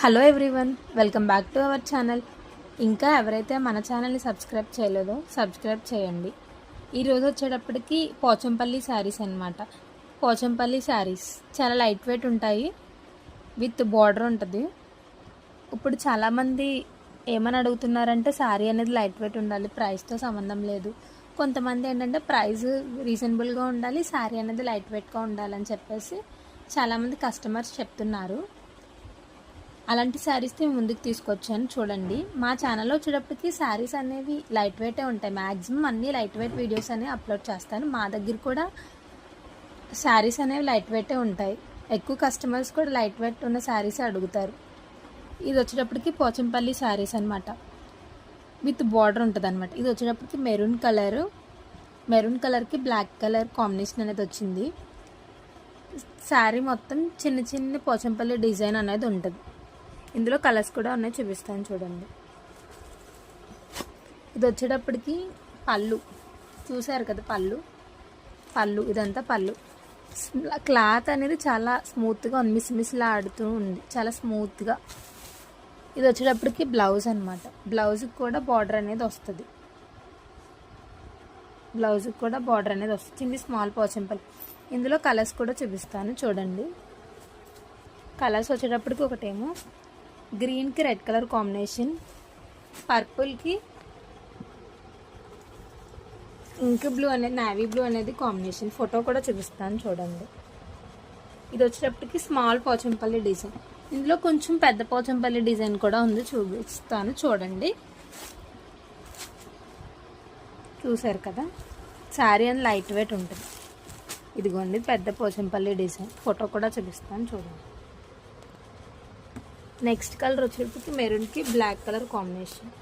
Hello everyone, welcome back to our channel. ఇంకా ఎవరైతే మన ఛానల్ని సబ్స్క్రైబ్ చేయలేదో సబ్స్క్రైబ్ చేయండి. ఈరోజు వచ్చేటప్పటికి పోచంపల్లి శారీస్ అనమాట. పోచంపల్లి శారీస్ చాలా లైట్ వెయిట్ ఉంటాయి, విత్ బార్డర్ ఉంటుంది. ఇప్పుడు చాలామంది ఏమని అడుగుతున్నారంటే శారీ అనేది లైట్ వెయిట్ ఉండాలి, ప్రైస్తో సంబంధం లేదు. కొంతమంది ఏంటంటే ప్రైస్ రీజనబుల్గా ఉండాలి, శారీ అనేది లైట్ వెయిట్గా ఉండాలని చెప్పేసి చాలామంది కస్టమర్స్ చెప్తున్నారు. అలాంటి శారీస్ నేను ముందుకు తీసుకొచ్చాను. చూడండి, మా ఛానల్లో వచ్చేటప్పటికి శారీస్ అనేవి లైట్ వెయిటే ఉంటాయి. మ్యాక్సిమం అన్నీ లైట్ వెయిట్ వీడియోస్ అనేవి అప్లోడ్ చేస్తాను. మా దగ్గర కూడా శారీస్ అనేవి లైట్ వెయిటే ఉంటాయి. ఎక్కువ కస్టమర్స్ కూడా లైట్ వెయిట్ ఉన్న శారీస్ అడుగుతారు. ఇది వచ్చేటప్పటికి పోచంపల్లి శారీస్ అనమాట, విత్ బార్డర్ ఉంటుంది అనమాట. ఇది వచ్చేటప్పటికి మెరూన్ కలర్కి బ్లాక్ కలర్ కాంబినేషన్ అనేది వచ్చింది. శారీ మొత్తం చిన్న చిన్న పోచంపల్లి డిజైన్ అనేది ఉంటుంది. ఇందులో కలర్స్ కూడా ఉన్నాయి, చూపిస్తాను చూడండి. ఇది వచ్చేటప్పటికి పళ్ళు చూసారు కదా, పళ్ళు ఇదంతా పళ్ళు. క్లాత్ అనేది చాలా స్మూత్గా ఉంది, మిస్లా ఆడుతూ ఉంది, చాలా స్మూత్గా. ఇది వచ్చేటప్పటికి బ్లౌజ్ అనమాట. బ్లౌజ్కి కూడా బార్డర్ అనేది వస్తుంది. చిన్న స్మాల్ పోచంపల్లి. ఇందులో కలర్స్ కూడా చూపిస్తాను చూడండి. కలర్స్ వచ్చేటప్పటికి ఒకటేమో గ్రీన్కి రెడ్ కలర్ కాంబినేషన్, పర్పుల్కి ఇంక్ బ్లూ అనేది, నావీ బ్లూ అనేది కాంబినేషన్. ఫోటో కూడా చూపిస్తాను చూడండి. ఇది వచ్చేటప్పటికి స్మాల్ పోచంపల్లి డిజైన్. ఇందులో కొంచెం పెద్ద పోచంపల్లి డిజైన్ కూడా ఉంది, చూపిస్తాను చూడండి. చూసారు కదా, శారీ అని లైట్ వెయిట్ ఉంటుంది. ఇదిగోండి పెద్ద పోచంపల్లి డిజైన్. ఫోటో కూడా చూపిస్తాను చూడండి. నెక్స్ట్ కలర్ వచ్చేటప్పటికి మెరూన్కి బ్లాక్ కలర్ కాంబినేషన్.